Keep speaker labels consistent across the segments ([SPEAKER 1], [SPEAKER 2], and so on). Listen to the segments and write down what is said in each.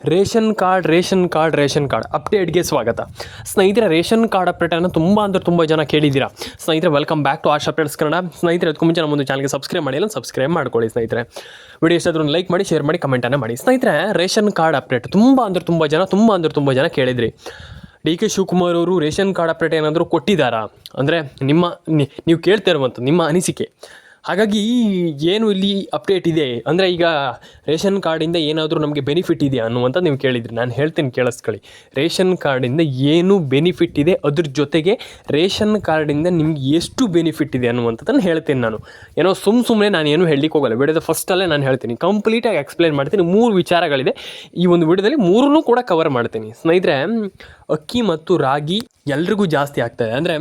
[SPEAKER 1] Ration card ಅಪ್ಡೇಟ್ಗೆ ಸ್ವಾಗತ. ಸ್ನೇಹಿತರೆ, ration card ಅಪ್ಡೇಟನ್ನು ತುಂಬ ಜನ ಕೇಳಿದ್ದೀರಾ. ಸ್ನೇಹಿತರೆ, welcome back to Ash updates Kannada. ಸ್ನೇಹಿತರೆ, ಅದಕ್ಕೂ ಮುಂಚೆ ನಮ್ಮ ಒಂದು ಚಾನಲ್ಗೆ ಸಬ್ಸ್ಕ್ರೈಬ್ ಮಾಡಿಲ್ಲ, ಸಬ್ಸ್ಕ್ರೈಬ್ ಮಾಡ್ಕೊಳ್ಳಿ. ಸ್ನೇಹಿತರೆ, ವಿಡಿಯೋ ಇಷ್ಟಾದ್ರೂ ಲೈಕ್ ಮಾಡಿ, ಶೇರ್ ಮಾಡಿ, ಕಮೆಂಟನ್ನು ಮಾಡಿ. ಸ್ನೇಹಿತರೆ, ರೇಷನ್ ಕಾರ್ಡ್ ಅಪ್ಡೇಟ್ ತುಂಬ ಜನ ಕೇಳಿದ್ರಿ. ಡಿ ಕೆ ಶಿವಕುಮಾರ್ ಅವರು ರೇಷನ್ ಕಾರ್ಡ್ ಅಪ್ಡೇಟ್ ಏನಾದರೂ ಕೊಟ್ಟಿದ್ದಾರಾ ಅಂದರೆ ನೀವು ಕೇಳ್ತಾ ಇರುವಂಥದ್ದು ನಿಮ್ಮ ಅನಿಸಿಕೆ. ಹಾಗಾಗಿ ಏನು ಇಲ್ಲಿ ಅಪ್ಡೇಟ್ ಇದೆ ಅಂದರೆ, ಈಗ ರೇಷನ್ ಕಾರ್ಡಿಂದ ಏನಾದರೂ ನಮಗೆ ಬೆನಿಫಿಟ್ ಇದೆಯಾ ಅನ್ನುವಂಥದ್ದು ನೀವು ಕೇಳಿದ್ರಿ. ನಾನು ಹೇಳ್ತೀನಿ, ಕೇಳಿಸ್ಕೊಳ್ಳಿ. ರೇಷನ್ ಕಾರ್ಡಿಂದ ಏನು ಬೆನಿಫಿಟ್ ಇದೆ, ಅದ್ರ ಜೊತೆಗೆ ರೇಷನ್ ಕಾರ್ಡಿಂದ ನಿಮ್ಗೆ ಎಷ್ಟು ಬೆನಿಫಿಟ್ ಇದೆ ಅನ್ನುವಂಥದ್ದನ್ನು ಹೇಳ್ತೀನಿ. ನಾನು ಏನೋ ಸುಮ್ಮನೆ ನಾನು ಏನು ಹೇಳಲಿಕ್ಕೆ ಹೋಗಲ್ಲ. ವಿಡಿಯೋದ ಫಸ್ಟಲ್ಲೇ ನಾನು ಹೇಳ್ತೀನಿ, ಕಂಪ್ಲೀಟಾಗಿ ಎಕ್ಸ್ಪ್ಲೈನ್ ಮಾಡ್ತೀನಿ. 3 ವಿಚಾರಗಳಿದೆ ಈ ಒಂದು ವಿಡಿಯೋದಲ್ಲಿ, 3 ಕೂಡ ಕವರ್ ಮಾಡ್ತೀನಿ. ಸ್ನೇಹಿತರೆ, ಅಕ್ಕಿ ಮತ್ತು ರಾಗಿ ಎಲ್ರಿಗೂ ಜಾಸ್ತಿ ಆಗ್ತಾಯಿದೆ. ಅಂದರೆ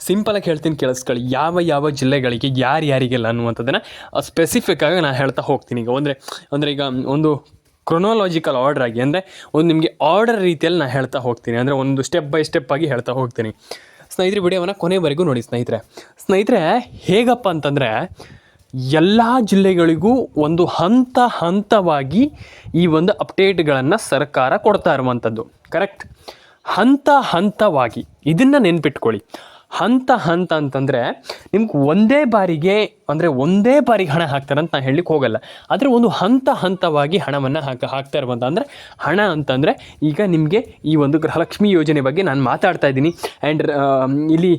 [SPEAKER 1] ಸಿಂಪಲಾಗಿ ಹೇಳ್ತೀನಿ, ಕೇಳಿಸ್ಕೊಳ್ಳಿ. ಯಾವ ಜಿಲ್ಲೆಗಳಿಗೆ ಯಾರಿಗೆಲ್ಲ ಅನ್ನುವಂಥದ್ದನ್ನು ಸ್ಪೆಸಿಫಿಕ್ಕಾಗಿ ನಾನು ಹೇಳ್ತಾ ಹೋಗ್ತೀನಿ. ಈಗ ಅಂದರೆ ಈಗ ಒಂದು ಕ್ರೊನಾಲಜಿಕಲ್ ಆರ್ಡರ್ ಆಗಿ, ಅಂದರೆ ಒಂದು ನಿಮಗೆ ಆರ್ಡರ್ ರೀತಿಯಲ್ಲಿ ನಾನು ಹೇಳ್ತಾ ಹೋಗ್ತೀನಿ. ಅಂದರೆ ಒಂದು ಸ್ಟೆಪ್ ಬೈ ಸ್ಟೆಪ್ ಆಗಿ ಹೇಳ್ತಾ ಹೋಗ್ತೀನಿ. ಸ್ನೇಹಿತರೆ, ವಿಡಿಯೋವನ್ನು ಕೊನೆವರೆಗೂ ನೋಡಿ. ಸ್ನೇಹಿತರೆ ಹೇಗಪ್ಪ ಅಂತಂದರೆ, ಎಲ್ಲ ಜಿಲ್ಲೆಗಳಿಗೂ ಒಂದು ಹಂತವಾಗಿ ಈ ಒಂದು ಅಪ್ಡೇಟ್ಗಳನ್ನು ಸರ್ಕಾರ ಕೊಡ್ತಾ ಇರುವಂಥದ್ದು. ಕರೆಕ್ಟ್? ಹಂತವಾಗಿ ಇದನ್ನು ನೆನ್ಪಿಟ್ಕೊಳ್ಳಿ. ಹಂತ ಅಂತಂದರೆ ನಿಮ್ಗೆ ಒಂದೇ ಬಾರಿಗೆ ಹಣ ಹಾಕ್ತಾರೆ ಅಂತ ನಾನು ಹೇಳಲಿಕ್ಕೆ ಹೋಗಲ್ಲ. ಆದರೆ ಒಂದು ಹಂತವಾಗಿ ಹಣವನ್ನು ಹಾಕ್ತಾ ಇರುವಂಥ, ಅಂದರೆ ಹಣ ಅಂತಂದರೆ ಈಗ ನಿಮಗೆ ಈ ಒಂದು ಗೃಹಲಕ್ಷ್ಮಿ ಯೋಜನೆ ಬಗ್ಗೆ ನಾನು ಮಾತಾಡ್ತಾ ಇದ್ದೀನಿ. ಆ್ಯಂಡ್ ಇಲ್ಲಿ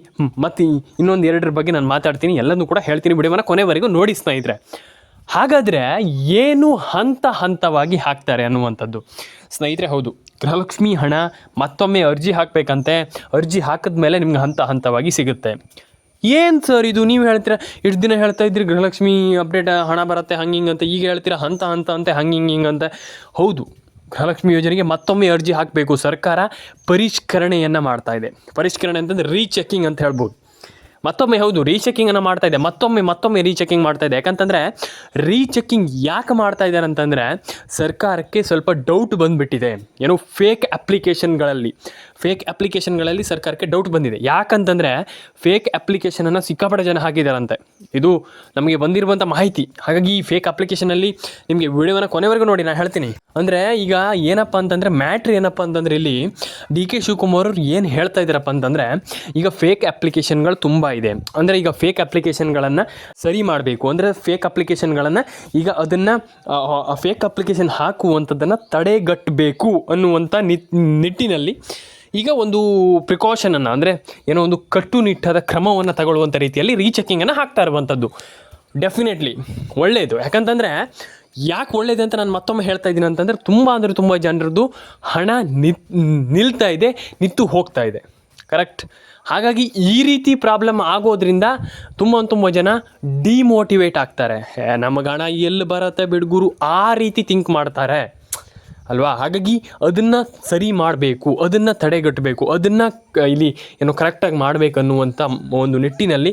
[SPEAKER 1] ಮತ್ತು ಇನ್ನೊಂದು 2 ಬಗ್ಗೆ ನಾನು ಮಾತಾಡ್ತೀನಿ. ಎಲ್ಲನೂ ಕೂಡ ಹೇಳ್ತೀನಿ. ವಿಡಿಯೋವನ್ನು ಕೊನೆವರೆಗೂ ನೋಡಿ ಸ್ನೇಹಿತರೆ. ಹಾಗಾದರೆ ಏನು ಹಂತವಾಗಿ ಹಾಕ್ತಾರೆ ಅನ್ನುವಂಥದ್ದು. ಸ್ನೇಹಿತರೆ, ಹೌದು, ಗೃಹಲಕ್ಷ್ಮಿ ಹಣ ಮತ್ತೊಮ್ಮೆ ಅರ್ಜಿ ಹಾಕಬೇಕಂತೆ. ಅರ್ಜಿ ಹಾಕಿದ ಮೇಲೆ ನಿಮ್ಗೆ ಹಂತವಾಗಿ ಸಿಗುತ್ತೆ. ಏನು ಸರ್ ಇದು, ನೀವು ಹೇಳ್ತೀರಾ, ಇಷ್ಟು ದಿನ ಹೇಳ್ತಾ ಇದ್ರಿ ಗೃಹಲಕ್ಷ್ಮಿ ಅಪ್ಡೇಟ್ ಹಣ ಬರುತ್ತೆ ಹಂಗೆ ಅಂತ, ಈಗ ಹೇಳ್ತೀರಾ ಹಂತ ಅಂತೆ ಹಿಂಗಂತ. ಹೌದು, ಗೃಹಲಕ್ಷ್ಮಿ ಯೋಜನೆಗೆ ಮತ್ತೊಮ್ಮೆ ಅರ್ಜಿ ಹಾಕಬೇಕು. ಸರ್ಕಾರ ಪರಿಷ್ಕರಣೆಯನ್ನು ಮಾಡ್ತಾ ಇದೆ. ಪರಿಷ್ಕರಣೆ ಅಂತಂದರೆ ರೀಚೆಕಿಂಗ್ ಅಂತ ಹೇಳ್ಬೋದು. ಮತ್ತೊಮ್ಮೆ ಹೌದು, ರೀಚೆಕಿಂಗನ್ನು ಮಾಡ್ತಾ ಇದೆ. ಮತ್ತೊಮ್ಮೆ ರೀಚೆಕಿಂಗ್ ಮಾಡ್ತಾ ಇದೆ. ಯಾಕಂತಂದರೆ ರೀಚೆಕಿಂಗ್ ಯಾಕೆ ಮಾಡ್ತಾ ಇದ್ದಾರೆ ಅಂತಂದರೆ, ಸರ್ಕಾರಕ್ಕೆ ಸ್ವಲ್ಪ ಡೌಟ್ ಬಂದುಬಿಟ್ಟಿದೆ. ಏನೋ ಫೇಕ್ ಅಪ್ಲಿಕೇಶನ್ಗಳಲ್ಲಿ ಸರ್ಕಾರಕ್ಕೆ ಡೌಟ್ ಬಂದಿದೆ. ಯಾಕಂತಂದರೆ ಫೇಕ್ ಅಪ್ಲಿಕೇಶನನ್ನು ಸಿಕ್ಕಾಪಟ್ಟೆ ಜನ ಹಾಕಿದ್ದಾರಂತೆ. ಇದು ನಮಗೆ ಬಂದಿರುವಂಥ ಮಾಹಿತಿ. ಹಾಗಾಗಿ ಈ ಫೇಕ್ ಅಪ್ಲಿಕೇಶನಲ್ಲಿ ನಿಮಗೆ ವಿಡಿಯೋವನ್ನು ಕೊನೆವರೆಗೂ ನೋಡಿ, ನಾನು ಹೇಳ್ತೀನಿ. ಅಂದರೆ ಈಗ ಏನಪ್ಪ ಅಂತಂದರೆ, ಮ್ಯಾಟ್ರ್ ಏನಪ್ಪ ಅಂತಂದರೆ, ಇಲ್ಲಿ ಡಿ ಕೆ ಶಿವಕುಮಾರ್ ಅವರು ಏನು ಹೇಳ್ತಾ ಇದ್ದಾರಪ್ಪ ಅಂತಂದರೆ, ಈಗ ಫೇಕ್ ಅಪ್ಲಿಕೇಶನ್ಗಳು ತುಂಬ ಇದೆ. ಅಂದರೆ ಈಗ ಫೇಕ್ ಅಪ್ಲಿಕೇಶನ್ಗಳನ್ನು ಸರಿ ಮಾಡಬೇಕು. ಅಂದರೆ ಫೇಕ್ ಅಪ್ಲಿಕೇಶನ್ಗಳನ್ನು ಈಗ ಅದನ್ನು ಫೇಕ್ ಅಪ್ಲಿಕೇಶನ್ ಹಾಕುವಂಥದ್ದನ್ನು ತಡೆಗಟ್ಟಬೇಕು ಅನ್ನುವಂಥ ನಿಟ್ಟಿನಲ್ಲಿ ಈಗ ಒಂದು ಪ್ರಿಕಾಷನನ್ನು, ಅಂದರೆ ಏನೋ ಒಂದು ಕಟ್ಟುನಿಟ್ಟಾದ ಕ್ರಮವನ್ನು ತಗೊಳ್ಳುವಂಥ ರೀತಿಯಲ್ಲಿ ರೀಚೆಕಿಂಗನ್ನು ಹಾಕ್ತಾ ಇರುವಂಥದ್ದು ಡೆಫಿನೆಟ್ಲಿ ಒಳ್ಳೆಯದು. ಯಾಕಂತಂದರೆ ಯಾಕೆ ಒಳ್ಳೆಯದು ಅಂತ ನಾನು ಮತ್ತೊಮ್ಮೆ ಹೇಳ್ತಾ ಇದ್ದೀನಿ ಅಂತಂದರೆ, ತುಂಬ ಜನರದ್ದು ಹಣ ನಿಂತು ಹೋಗ್ತಾ ಇದೆ. ಕರೆಕ್ಟ್? ಹಾಗಾಗಿ ಈ ರೀತಿ ಪ್ರಾಬ್ಲಮ್ ಆಗೋದ್ರಿಂದ ತುಂಬ ಜನ ಡಿಮೋಟಿವೇಟ್ ಆಗ್ತಾರೆ. ನಮಗೆ ಹಣ ಎಲ್ಲಿ ಬರುತ್ತೆ ಬಿಡ್ಗುರು, ಆ ರೀತಿ ಥಿಂಕ್ ಮಾಡ್ತಾರೆ ಅಲ್ವಾ? ಹಾಗಾಗಿ ಅದನ್ನು ಸರಿ ಮಾಡಬೇಕು, ಅದನ್ನು ತಡೆಗಟ್ಟಬೇಕು, ಅದನ್ನು ಇಲ್ಲಿ ಏನೋ ಕರೆಕ್ಟಾಗಿ ಮಾಡಬೇಕು ಅನ್ನುವಂಥ ಒಂದು ನಿಟ್ಟಿನಲ್ಲಿ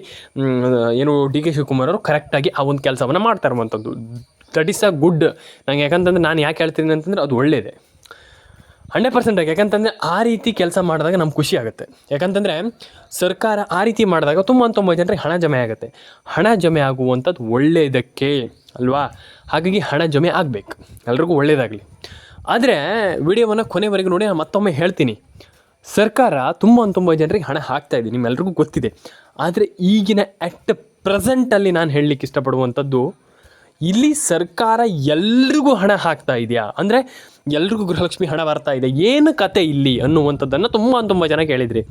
[SPEAKER 1] ಏನು ಡಿ ಕೆ ಶಿವಕುಮಾರ್ ಅವರು ಕರೆಕ್ಟಾಗಿ ಆ ಒಂದು ಕೆಲಸವನ್ನು ಮಾಡ್ತಾ ಇರುವಂಥದ್ದು. That is a good. ನಂಗೆ ಯಾಕಂತಂದರೆ ನಾನು ಯಾಕೆ ಹೇಳ್ತೀನಿ ಅಂತಂದರೆ, ಅದು ಒಳ್ಳೆಯದೇ 100%. ಯಾಕಂತಂದರೆ ಆ ರೀತಿ ಕೆಲಸ ಮಾಡಿದಾಗ ನಮ್ಗೆ ಖುಷಿ ಆಗುತ್ತೆ. ಯಾಕಂತಂದರೆ ಸರ್ಕಾರ ಆ ರೀತಿ ಮಾಡಿದಾಗ ತುಂಬ ಜನರಿಗೆ ಹಣ ಜಮೆ ಆಗುತ್ತೆ. ಹಣ ಜಮೆ ಆಗುವಂಥದ್ದು ಒಳ್ಳೆಯದಕ್ಕೆ ಅಲ್ವಾ? ಹಾಗಾಗಿ ಹಣ ಜಮೆ ಆಗಬೇಕು, ಎಲ್ರಿಗೂ ಒಳ್ಳೆಯದಾಗಲಿ. ಆದರೆ ವಿಡಿಯೋವನ್ನು ಕೊನೆವರೆಗೂ ನೋಡಿ. ನಾನು ಮತ್ತೊಮ್ಮೆ ಹೇಳ್ತೀನಿ, ಸರ್ಕಾರ ತುಂಬ ಜನರಿಗೆ ಹಣ ಹಾಕ್ತಾಯಿದೆ, ನಿಮ್ಮೆಲ್ರಿಗೂ ಗೊತ್ತಿದೆ. ಆದರೆ ಈಗಿನ ಅಟ್ ಪ್ರೆಸೆಂಟಲ್ಲಿ ನಾನು ಹೇಳಲಿಕ್ಕೆ ಇಷ್ಟಪಡುವಂಥದ್ದು, ಇಲ್ಲಿ ಸರ್ಕಾರ ಎಲ್ರಿಗೂ ಹಣ ಹಾಕ್ತಾ ಇದೆಯಾ, ಅಂದರೆ ಎಲ್ರಿಗೂ ಗೃಹಲಕ್ಷ್ಮಿ ಹಣ ಬರ್ತಾ ಇದೆ, ಏನು ಕತೆ ಇಲ್ಲಿ ಅನ್ನುವಂಥದ್ದನ್ನು ತುಂಬ ಜನ ಕೇಳಿದ್ರಿ.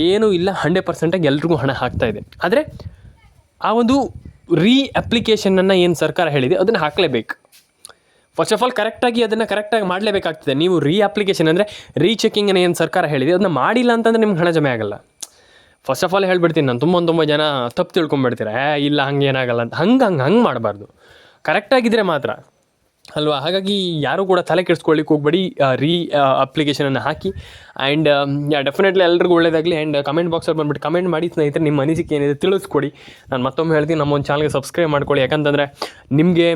[SPEAKER 1] ಏನೂ ಇಲ್ಲ, 100% ಎಲ್ರಿಗೂ ಹಣ ಹಾಕ್ತಾ ಇದೆ. ಆದರೆ ಆ ಒಂದು ಅಪ್ಲಿಕೇಶನನ್ನು ಏನು ಸರ್ಕಾರ ಹೇಳಿದೆ ಅದನ್ನು ಹಾಕಲೇಬೇಕು. ಫಸ್ಟ್ ಆಫ್ ಆಲ್ ಕರೆಕ್ಟಾಗಿ ಮಾಡಲೇಬೇಕಾಗ್ತದೆ. ನೀವು ಅಪ್ಲಿಕೇಶನ್ ಅಂದರೆ ರೀಚೆಕಿಂಗನ್ನು ಏನು ಸರ್ಕಾರ ಹೇಳಿದೆ ಅದನ್ನು ಮಾಡಿಲ್ಲ ಅಂತಂದರೆ ನಿಮ್ಗೆ ಹಣ ಜಮೆ ಆಗೋಲ್ಲ. ಫಸ್ಟ್ ಆಫ್ ಆಲ್ ಹೇಳ್ಬಿಡ್ತೀನಿ ನಾನು, ತುಂಬ ಜನ ತಪ್ಪು ತಿಳ್ಕೊಂಬಿಡ್ತೀರ, ಇಲ್ಲ ಹಂಗೆ ಏನಾಗಲ್ಲ ಅಂತ. ಹಂಗೆ ಮಾಡಬಾರ್ದು. ಕರೆಕ್ಟಾಗಿದ್ದರೆ ಮಾತ್ರ ಅಲ್ವಾ? ಹಾಗಾಗಿ ಯಾರೂ ಕೂಡ ತಲೆ ಕೆಡಿಸ್ಕೊಳ್ಳಿಕ್ಕೆ ಹೋಗ್ಬೇಡಿ. ಅಪ್ಲಿಕೇಶನನ್ನು ಹಾಕಿ. ಆ್ಯಂಡ್ ಡೆಫಿನೆಟ್ಲಿ ಎಲ್ರಿಗೂ ಒಳ್ಳೆಯದಾಗಲಿ. ಆ್ಯಂಡ್ ಕಮೆಂಟ್ ಬಾಕ್ಸಲ್ಲಿ ಬಂದುಬಿಟ್ಟು ಕಮೆಂಟ್ ಮಾಡಿ ಸ್ನೇಹಿತರೆ, ನಿಮ್ಮ ಅನಿಸಿಕೆ ಏನಿದೆ ತಿಳಿಸ್ಕೊಡಿ. ನಾನು ಮತ್ತೊಮ್ಮೆ ಹೇಳ್ತೀನಿ, ನಮ್ಮ ಒಂದು ಚಾನಲ್ಗೆ ಸಬ್ಸ್ಕ್ರೈಬ್ ಮಾಡ್ಕೊಳ್ಳಿ. ಯಾಕಂತಂದರೆ ನಿಮಗೆ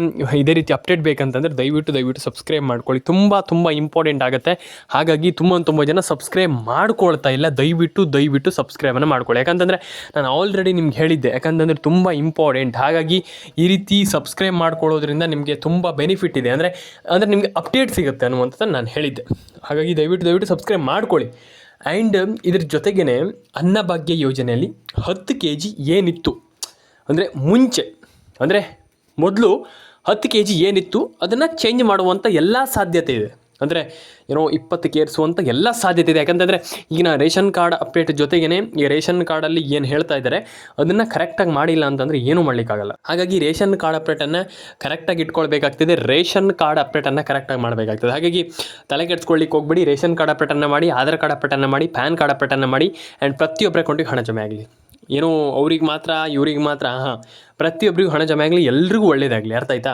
[SPEAKER 1] ಇದೇ ರೀತಿ ಅಪ್ಡೇಟ್ ಬೇಕಂತಂದರೆ ದಯವಿಟ್ಟು ಸಬ್ಸ್ಕ್ರೈಬ್ ಮಾಡ್ಕೊಳ್ಳಿ. ತುಂಬ ಇಂಪಾರ್ಟೆಂಟ್ ಆಗುತ್ತೆ. ಹಾಗಾಗಿ ತುಂಬ ಜನ ಸಬ್ಸ್ಕ್ರೈಬ್ ಮಾಡ್ಕೊಳ್ತಾ ಇಲ್ಲ. ದಯವಿಟ್ಟು ಸಬ್ಸ್ಕ್ರೈಬನ್ನು ಮಾಡ್ಕೊಳ್ಳಿ. ಯಾಕಂತಂದರೆ ನಾನು ಆಲ್ರೆಡಿ ನಿಮ್ಗೆ ಹೇಳಿದ್ದೆ, ಯಾಕಂತಂದರೆ ತುಂಬ ಇಂಪಾರ್ಟೆಂಟ್. ಹಾಗಾಗಿ ಈ ರೀತಿ ಸಬ್ಸ್ಕ್ರೈಬ್ ಮಾಡ್ಕೊಳ್ಳೋದ್ರಿಂದ ನಿಮಗೆ ತುಂಬ ಬೆನಿಫಿಟ್ ಇದೆ, ಅಂದರೆ ನಿಮಗೆ ಅಪ್ಡೇಟ್ ಸಿಗುತ್ತೆ ಅನ್ನುವಂಥದ್ದು ನಾನು ಹೇಳಿದ್ದೆ. ಹಾಗಾಗಿ ದಯವಿಟ್ಟು ಸಬ್ಸ್ಕ್ರೈಬ್ ಮಾಡ್ಕೊಳ್ಳಿ. ಆ್ಯಂಡ್ ಇದ್ರ ಜೊತೆಗೇ ಅನ್ನಭಾಗ್ಯ ಯೋಜನೆಯಲ್ಲಿ 10 kg ಏನಿತ್ತು ಅಂದರೆ ಮುಂಚೆ, ಅಂದರೆ ಮೊದಲು 10 kg ಏನಿತ್ತು ಅದನ್ನು ಚೇಂಜ್ ಮಾಡುವಂಥ ಎಲ್ಲ ಸಾಧ್ಯತೆ ಇದೆ. ಅಂದರೆ 20 ಏರಿಸುವಂಥ ಎಲ್ಲ ಸಾಧ್ಯತೆ ಇದೆ. ಯಾಕಂತಂದರೆ ಈಗಿನ ರೇಷನ್ ಕಾರ್ಡ್ ಅಪ್ಡೇಟ್ ಜೊತೆಗೇ ಈ ರೇಷನ್ ಕಾರ್ಡಲ್ಲಿ ಏನು ಹೇಳ್ತಾ ಇದ್ದಾರೆ ಅದನ್ನು ಕರೆಕ್ಟಾಗಿ ಮಾಡಿಲ್ಲ ಅಂತಂದರೆ ಏನೂ ಮಾಡಲಿಕ್ಕಾಗಲ್ಲ. ಹಾಗಾಗಿ ರೇಷನ್ ಕಾರ್ಡ್ ಅಪ್ಡೇಟನ್ನು ಕರೆಕ್ಟಾಗಿ ಇಟ್ಕೊಳ್ಬೇಕಾಗ್ತದೆ, ರೇಷನ್ ಕಾರ್ಡ್ ಅಪ್ಡೇಟನ್ನು ಕರೆಕ್ಟಾಗಿ ಮಾಡಬೇಕಾಗ್ತದೆ. ಹಾಗಾಗಿ ತಲೆ ಕೆಡಿಸ್ಕೊಳ್ಳಿಕ್ಕೆ ಹೋಗ್ಬಿಡಿ, ರೇಷನ್ ಕಾರ್ಡ್ ಅಪ್ಡೇಟನ್ನು ಮಾಡಿ, ಆಧಾರ್ ಕಾರ್ಡ್ ಅಪ್ಡೇಟನ್ನು ಮಾಡಿ, ಪ್ಯಾನ್ ಕಾರ್ಡ್ ಅಪ್ಡೇಟನ್ನು ಮಾಡಿ. ಆ್ಯಂಡ್ ಪ್ರತಿಯೊಬ್ಬರ ಅಕೌಂಟಿಗೆ ಹಣ ಜಮೆ ಆಗಲಿ. ಏನೋ ಅವ್ರಿಗೆ ಮಾತ್ರ ಇವ್ರಿಗೆ ಮಾತ್ರ ಪ್ರತಿಯೊಬ್ಬರಿಗೂ ಹಣ ಜಮೆ ಆಗಲಿ, ಎಲ್ರಿಗೂ ಒಳ್ಳೇದಾಗಲಿ. ಅರ್ಥ ಆಯ್ತಾ?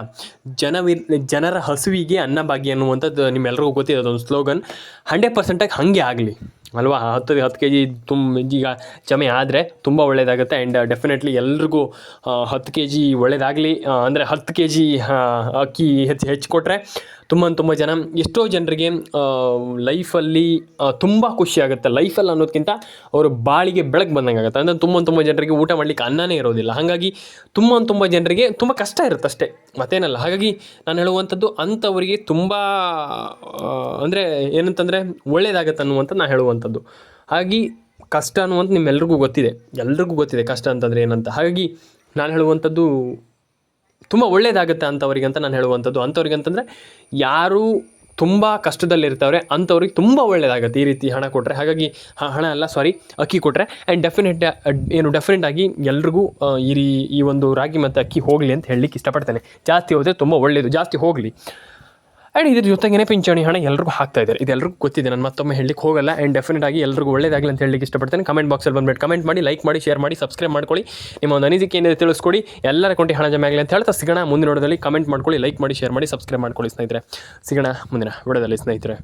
[SPEAKER 1] ಜನರ ಹಸುವಿಗೆ ಅನ್ನಭಾಗ್ಯ ಅನ್ನುವಂಥದ್ದು ನಿಮ್ಮೆಲ್ಲರಿಗೂ ಗೊತ್ತಿದೆ, ಅದೊಂದು ಸ್ಲೋಗನ್. 100% ಹಾಗೆ ಆಗಲಿ ಅಲ್ವಾ? 10 kg ಈಗ ಜಮೆ ಆದರೆ ತುಂಬ ಒಳ್ಳೆಯದಾಗುತ್ತೆ. ಆ್ಯಂಡ್ ಡೆಫಿನೆಟ್ಲಿ ಎಲ್ರಿಗೂ 10 kg ಒಳ್ಳೆಯದಾಗಲಿ. ಅಂದರೆ 10 kg ಅಕ್ಕಿ ಹೆಚ್ಚು ಕೊಟ್ಟರೆ ತುಂಬ ಜನ, ಎಷ್ಟೋ ಜನರಿಗೆ ಲೈಫಲ್ಲಿ ತುಂಬ ಖುಷಿಯಾಗುತ್ತೆ. ಲೈಫಲ್ಲಿ ಅನ್ನೋದಕ್ಕಿಂತ ಅವರು ಬಾಳಿಗೆ ಬೆಳಕು ಬಂದಂಗೆ ಆಗುತ್ತೆ. ಅಂದರೆ ತುಂಬ ಜನರಿಗೆ ಊಟ ಮಾಡಲಿಕ್ಕೆ ಅನ್ನನೇ ಇರೋದಿಲ್ಲ. ಹಾಗಾಗಿ ತುಂಬ ಜನರಿಗೆ ತುಂಬ ಕಷ್ಟ ಇರುತ್ತೆ ಅಷ್ಟೇ, ಮತ್ತೇನಲ್ಲ. ಹಾಗಾಗಿ ನಾನು ಹೇಳುವಂಥದ್ದು ಅಂಥವರಿಗೆ ತುಂಬ ಅಂದರೆ ಏನಂತಂದರೆ ಒಳ್ಳೆಯದಾಗತ್ತೆ ಅನ್ನುವಂಥದ್ದು ನಾನು ಹೇಳುವಂಥದ್ದು. ಹಾಗಾಗಿ ಕಷ್ಟ ಅನ್ನುವಂಥ ನಿಮ್ಮೆಲ್ರಿಗೂ ಗೊತ್ತಿದೆ, ಎಲ್ರಿಗೂ ಗೊತ್ತಿದೆ ಕಷ್ಟ ಅಂತಂದರೆ ಏನಂತ. ಹಾಗಾಗಿ ನಾನು ಹೇಳುವಂಥದ್ದು ತುಂಬ ಒಳ್ಳೆಯದಾಗುತ್ತೆ ಅಂಥವ್ರಿಗೆ ಅಂತ ನಾನು ಹೇಳುವಂಥದ್ದು. ಅಂಥವ್ರಿಗೆ ಅಂತಂದರೆ ಯಾರು ತುಂಬ ಕಷ್ಟದಲ್ಲಿರ್ತಾವ್ರೆ ಅಂಥವ್ರಿಗೆ ತುಂಬ ಒಳ್ಳೆಯದಾಗುತ್ತೆ ಈ ರೀತಿ ಹಣ ಕೊಟ್ಟರೆ. ಹಾಗಾಗಿ ಅಕ್ಕಿ ಕೊಟ್ಟರೆ. ಆ್ಯಂಡ್ ಡೆಫಿನೆಟಾಗಿ ಎಲ್ರಿಗೂ ಈ ಒಂದು ರಾಗಿ ಮತ್ತು ಅಕ್ಕಿ ಹೋಗಲಿ ಅಂತ ಹೇಳಲಿಕ್ಕೆ ಇಷ್ಟಪಡ್ತೇನೆ. ಜಾಸ್ತಿ ಹೋದರೆ ತುಂಬ ಒಳ್ಳೆಯದು, ಜಾಸ್ತಿ ಹೋಗಲಿ. ಆ್ಯಂಡ್ ಇದ್ರ ಜೊತೆಗೇ ಪಿಂಚಣಿ ಹಣ ಎಲ್ರಿಗೂ ಹಾಕ್ತಾ ಇದ್ದಾರೆ, ಇದೆಲ್ಲರಿಗೂ ಗೊತ್ತಿದೆ, ನಾನು ಮತ್ತೊಮ್ಮೆ ಹೇಳಲಿಕ್ಕೆ ಹೋಗಲ್ಲ. ಆ್ಯಂಡ್ ಡೆಫಿನೆಟಾಗಿ ಎಲ್ರಿಗೂ ಒಳ್ಳೆಯದಾಗಲಿ ಅಂತ ಹೇಳಲಿಕ್ಕೆ ಇಷ್ಟಪಡ್ತೇನೆ. ಕಮೆಂಟ್ ಬಾಕ್ಸಲ್ಲಿ ಬಂದುಬಿಟ್ಟು ಕಮೆಂಟ್ ಮಾಡಿ, ಲೈಕ್ ಮಾಡಿ, ಶೇರ್ ಮಾಡಿ, ಸಬ್ಸ್ಕ್ರೈಬ್ ಮಾಡ್ಕೊಳ್ಳಿ. ನಿಮ್ಮ ಒಂದು ಅನಿಸಿಕೆ ಏನಿದೆ ತಿಳಿಸ್ಕೊಡಿ. ಎಲ್ಲರ ಅಕೌಂಟಿಗೆ ಹಣ ಜಮೆ ಆಗಲಿ ಅಂತ ಹೇಳ್ತಾ ಸಿಗೋಣ ಮುಂದಿನ ವಿಡಿಯೋದಲ್ಲಿ. ಕಮೆಂಟ್ ಮಾಡ್ಕೊಳ್ಳಿ, ಲೈಕ್ ಮಾಡಿ, ಶೇರ್ ಮಾಡಿ, ಸಬ್ಸ್ಕ್ರೈಬ್ ಮಾಡ್ಕೊಳ್ಳಿ ಸ್ನೇಹಿತರೆ. ಸಿಗೋಣ ಮುಂದಿನ ವಿಡಿಯೋದಲ್ಲಿ ಸ್ನೇಹಿತರೆ.